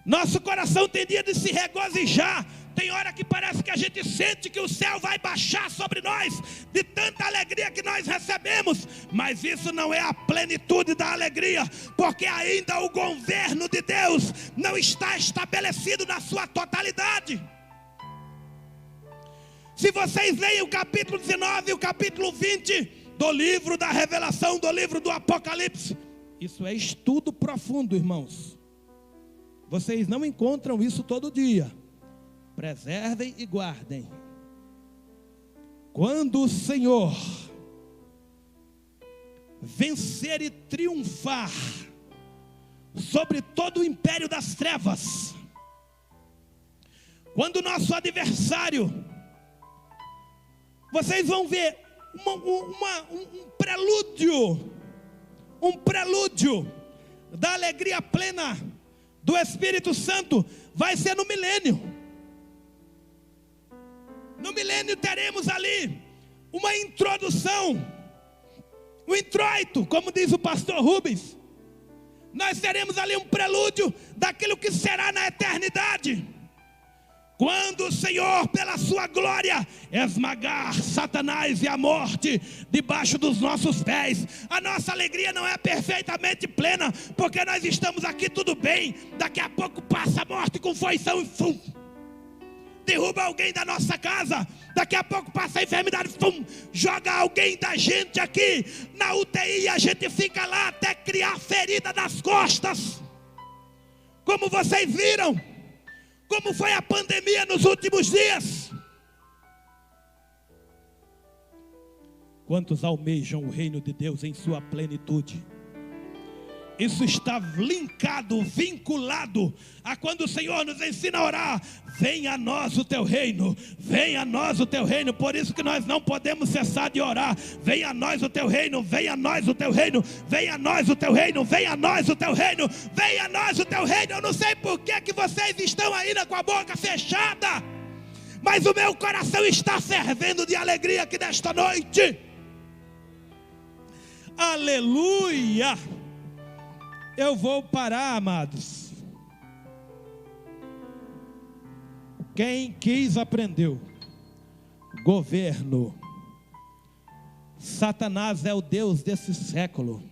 Nosso coração tem dia de se regozijar. Tem hora que parece que a gente sente que o céu vai baixar sobre nós, de tanta alegria que nós recebemos. Mas isso não é a plenitude da alegria, porque ainda o governo de Deus não está estabelecido na sua totalidade. Se vocês leem o capítulo 19 e o capítulo 20 do livro da Revelação, do livro do Apocalipse, isso é estudo profundo, irmãos. Vocês não encontram isso todo dia. Preservem e guardem. Quando o Senhor vencer e triunfar sobre todo o império das trevas, quando o nosso adversário, vocês vão ver um prelúdio da alegria plena do Espírito Santo vai ser no milênio. No milênio teremos ali uma introdução, um introito, como diz o pastor Rubens. Nós teremos ali um prelúdio daquilo que será na eternidade. Quando o Senhor, pela sua glória, esmagar Satanás e a morte debaixo dos nossos pés. A nossa alegria não é perfeitamente plena, porque nós estamos aqui tudo bem. Daqui a pouco passa a morte com foição e fum, derruba alguém da nossa casa. Daqui a pouco passa a enfermidade, fum, joga alguém da gente aqui na UTI e a gente fica lá até criar ferida nas costas. Como vocês viram, como foi a pandemia nos últimos dias. Quantos almejam o reino de Deus em sua plenitude? Isso está linkado, vinculado a quando o Senhor nos ensina a orar: venha a nós o teu reino, venha a nós o teu reino. Por isso que nós não podemos cessar de orar: venha a nós o teu reino, venha a nós o teu reino, venha a nós o teu reino, venha a nós o teu reino, venha a nós o teu reino. Eu não sei por que vocês estão ainda com a boca fechada, mas o meu coração está fervendo de alegria aqui nesta noite. Aleluia! Eu vou parar, amados. Quem quis aprendeu. Governo. Satanás é o Deus desse século.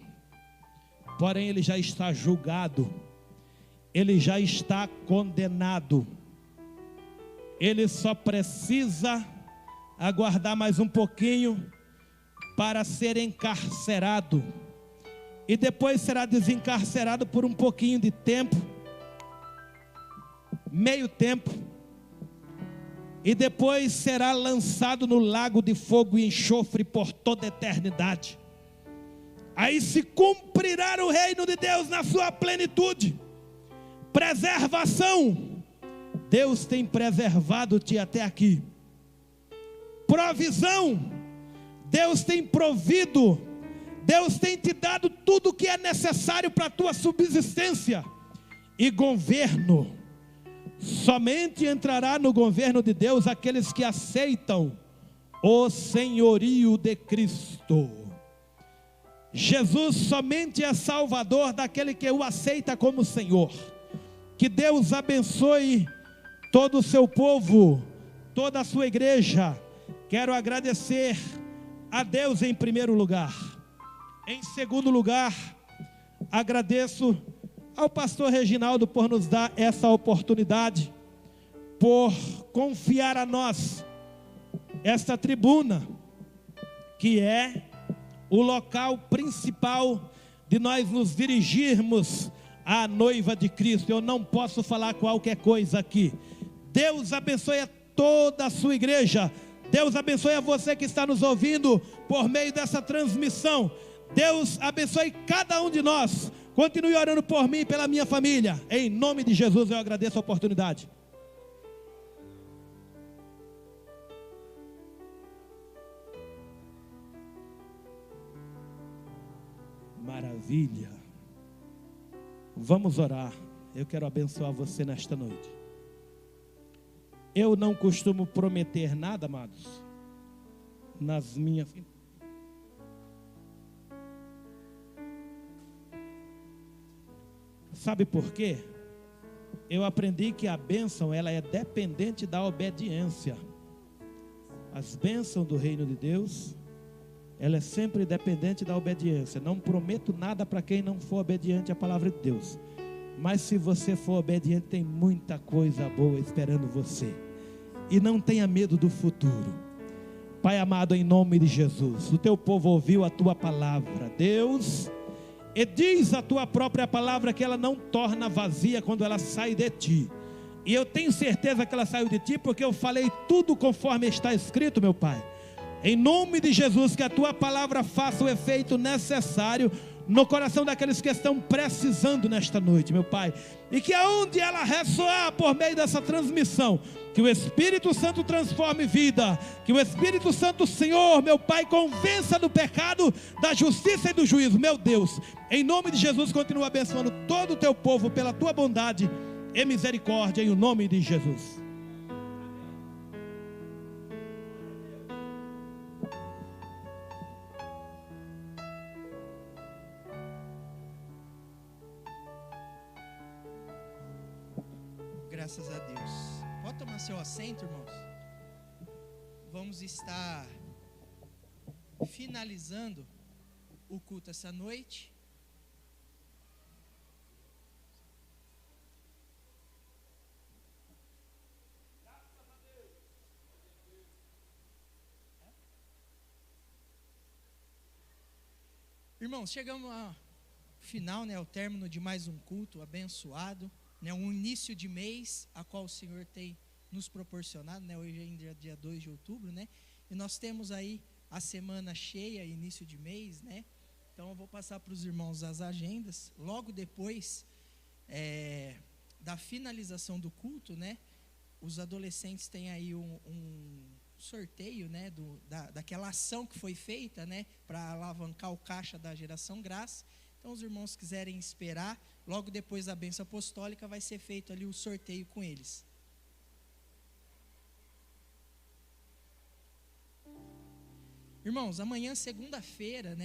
Porém, ele já está julgado. Ele já está condenado. Ele só precisa aguardar mais um pouquinho para ser encarcerado. E depois será desencarcerado por um pouquinho de tempo, meio tempo, e depois será lançado no lago de fogo e enxofre por toda a eternidade. Aí se cumprirá o reino de Deus na sua plenitude. Preservação: Deus tem preservado-te até aqui. Provisão: Deus tem provido. Deus tem te dado tudo o que é necessário para a tua subsistência. E governo: somente entrará no governo de Deus aqueles que aceitam o senhorio de Cristo. Jesus somente é salvador daquele que o aceita como Senhor. Que Deus abençoe todo o seu povo, toda a sua igreja. Quero agradecer a Deus em primeiro lugar. Em segundo lugar, agradeço ao pastor Reginaldo por nos dar essa oportunidade, por confiar a nós esta tribuna, que é o local principal de nós nos dirigirmos à noiva de Cristo. Eu não posso falar qualquer coisa aqui. Deus abençoe a toda a sua igreja. Deus abençoe a você que está nos ouvindo por meio dessa transmissão. Deus abençoe cada um de nós. Continue orando por mim e pela minha família. Em nome de Jesus eu agradeço a oportunidade. Maravilha. Vamos orar. Eu quero abençoar você nesta noite. Eu não costumo prometer nada, amados, nas minhas... Sabe por quê? Eu aprendi que a bênção, ela é dependente da obediência. As bênçãos do reino de Deus, ela é sempre dependente da obediência. Não prometo nada para quem não for obediente à palavra de Deus. Mas se você for obediente, tem muita coisa boa esperando você. E não tenha medo do futuro. Pai amado, em nome de Jesus, o teu povo ouviu a tua palavra, Deus. E diz a tua própria palavra que ela não torna vazia quando ela sai de ti. E eu tenho certeza que ela saiu de ti, porque eu falei tudo conforme está escrito, meu Pai. Em nome de Jesus, que a tua palavra faça o efeito necessário no coração daqueles que estão precisando nesta noite, meu Pai. E que aonde ela ressoar por meio dessa transmissão, que o Espírito Santo transforme vida, que o Espírito Santo, Senhor, meu Pai, convença do pecado, da justiça e do juízo. Meu Deus, em nome de Jesus, continua abençoando todo o teu povo pela tua bondade e misericórdia, em nome de Jesus. Graças a Deus. Pode tomar seu assento, irmãos. Vamos estar finalizando o culto essa noite. Irmãos, chegamos ao final, ao término de mais um culto abençoado. Um início de mês, a qual o Senhor tem nos proporcionado, hoje ainda é dia 2 de outubro, e nós temos aí a semana cheia, início de mês, então eu vou passar para os irmãos as agendas, logo depois da finalização do culto, os adolescentes têm aí um sorteio, daquela ação que foi feita, para alavancar o caixa da Geração Graça. Então, os irmãos quiserem esperar, logo depois da bênção apostólica, vai ser feito ali o sorteio com eles. Irmãos, amanhã, segunda-feira,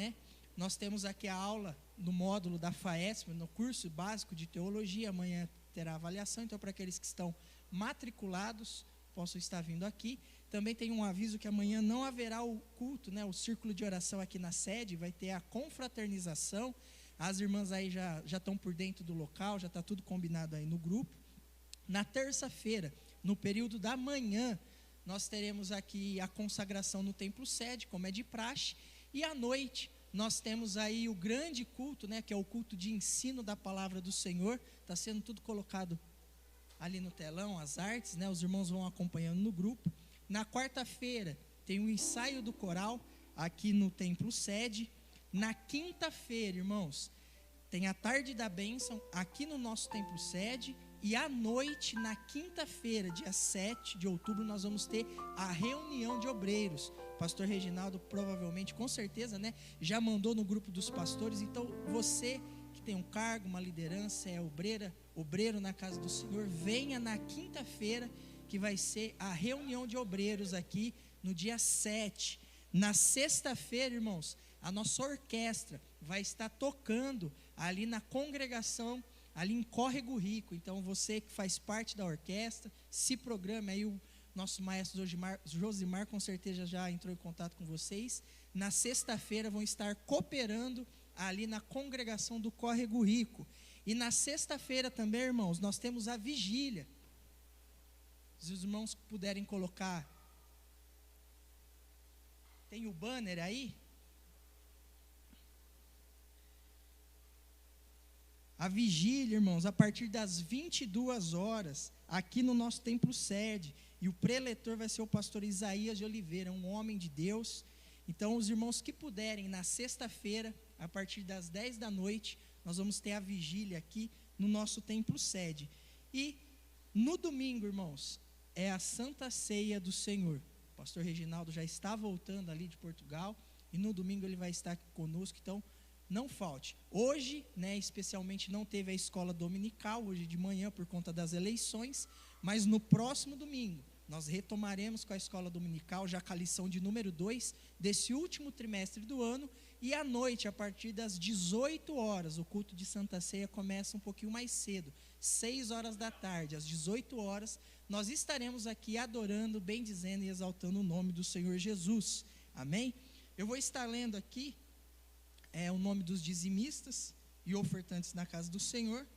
nós temos aqui a aula no módulo da FAESP, no curso básico de teologia. Amanhã terá avaliação, então, para aqueles que estão matriculados, possam estar vindo aqui. Também tem um aviso que amanhã não haverá o culto, o círculo de oração aqui na sede, vai ter a confraternização. As irmãs aí já estão por dentro do local, já está tudo combinado aí no grupo. Na terça-feira, no período da manhã, nós teremos aqui a consagração no templo sede, como é de praxe. E à noite, nós temos aí o grande culto, que é o culto de ensino da palavra do Senhor. Está sendo tudo colocado ali no telão, as artes, os irmãos vão acompanhando no grupo. Na quarta-feira, tem o ensaio do coral aqui no templo sede. Na quinta-feira, irmãos, tem a tarde da bênção aqui no nosso templo sede. E à noite, na quinta-feira, dia 7 de outubro, nós vamos ter a reunião de obreiros. O pastor Reginaldo provavelmente, com certeza, já mandou no grupo dos pastores. Então, você que tem um cargo, uma liderança, é obreiro na casa do Senhor, venha na quinta-feira, que vai ser a reunião de obreiros aqui no dia 7. Na sexta-feira, irmãos, a nossa orquestra vai estar tocando ali na congregação, ali em Córrego Rico. Então, você que faz parte da orquestra, se programe aí. O nosso maestro Josimar com certeza já entrou em contato com vocês. Na sexta-feira vão estar cooperando ali na congregação do Córrego Rico. E na sexta-feira também, irmãos, nós temos a vigília. Se os irmãos puderem colocar, tem o banner aí? A vigília, irmãos, a partir das 22 horas, aqui no nosso templo sede. E o preletor vai ser o pastor Isaías de Oliveira, um homem de Deus. Então, os irmãos que puderem, na sexta-feira, a partir das 10 da noite, nós vamos ter a vigília aqui no nosso templo sede. E no domingo, irmãos, é a Santa Ceia do Senhor. O pastor Reginaldo já está voltando ali de Portugal, e no domingo ele vai estar aqui conosco, então não falte. Hoje, especialmente não teve a escola dominical, hoje de manhã por conta das eleições, mas no próximo domingo nós retomaremos com a escola dominical, já com a lição de número 2 desse último trimestre do ano, e à noite, a partir das 18 horas, o culto de Santa Ceia começa um pouquinho mais cedo, 6 horas da tarde, às 18 horas, nós estaremos aqui adorando, bendizendo e exaltando o nome do Senhor Jesus, amém? Eu vou estar lendo aqui o nome dos dizimistas e ofertantes na casa do Senhor.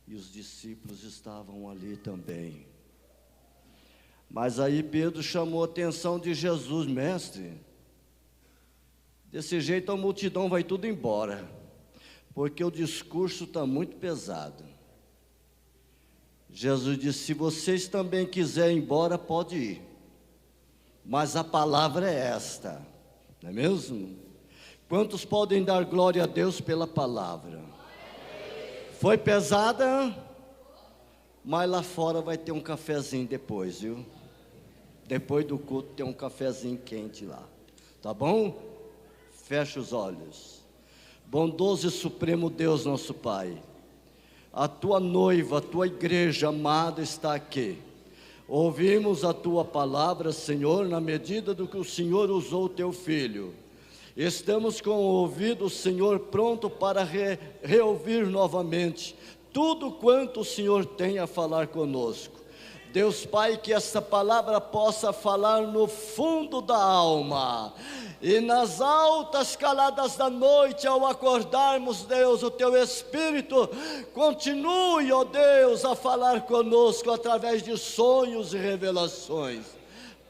e os discípulos estavam ali também. Mas aí Pedro chamou a atenção de Jesus: mestre, desse jeito a multidão vai tudo embora, porque o discurso está muito pesado. Jesus disse: se vocês também quiserem ir embora, pode ir, mas a palavra é esta, não é mesmo? Quantos podem dar glória a Deus pela palavra? Foi pesada, mas lá fora vai ter um cafezinho depois, viu? Depois do culto tem um cafezinho quente lá, tá bom? Fecha os olhos. Bondoso e supremo Deus nosso Pai, a tua noiva, a tua igreja amada está aqui. Ouvimos a tua palavra, Senhor, na medida do que o Senhor usou o teu filho. Estamos com o ouvido, Senhor, pronto para reouvir novamente tudo quanto o Senhor tem a falar conosco. Deus Pai, que essa palavra possa falar no fundo da alma, e nas altas caladas da noite, ao acordarmos, Deus, o Teu Espírito continue, ó Deus, a falar conosco através de sonhos e revelações.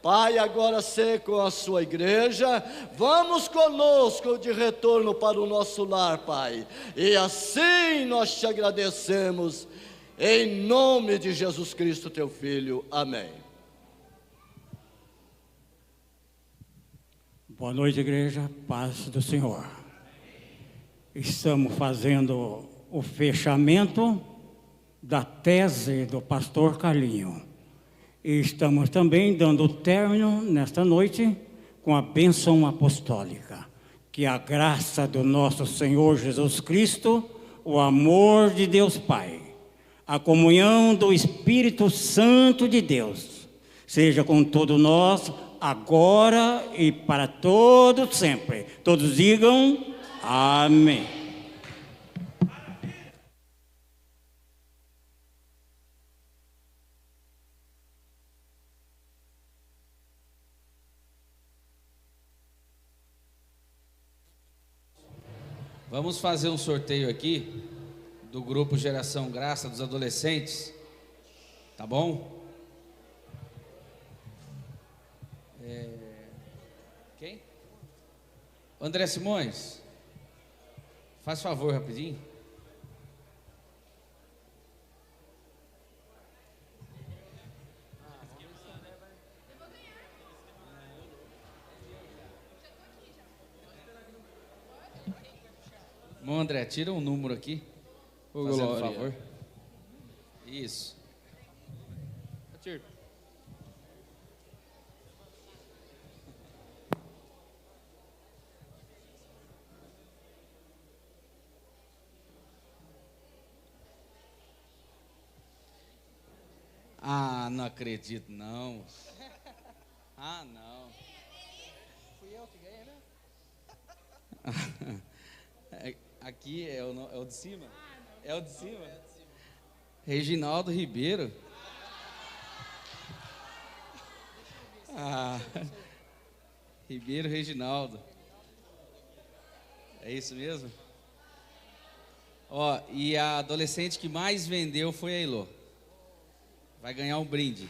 Pai, agora sei com a sua igreja, vamos conosco de retorno para o nosso lar, Pai, e assim nós te agradecemos, em nome de Jesus Cristo, teu Filho, amém. Boa noite, igreja, paz do Senhor. Estamos fazendo o fechamento da tese do pastor Carlinho. E estamos também dando término nesta noite com a bênção apostólica. Que a graça do nosso Senhor Jesus Cristo, o amor de Deus Pai, a comunhão do Espírito Santo de Deus, seja com todos nós, agora e para todos sempre. Todos digam amém. Vamos fazer um sorteio aqui do grupo Geração Graça dos adolescentes, tá bom? Quem? André Simões, faz favor rapidinho. Irmão André, tira um número aqui, fazendo um favor. Isso. Ah, não acredito, não. Ah, não. Fui eu que ganhei, né? Aqui é o de cima? É o de cima? Reginaldo Ribeiro. Ribeiro Reginaldo. É isso mesmo? Ó, e a adolescente que mais vendeu foi a Elô. Vai ganhar um brinde.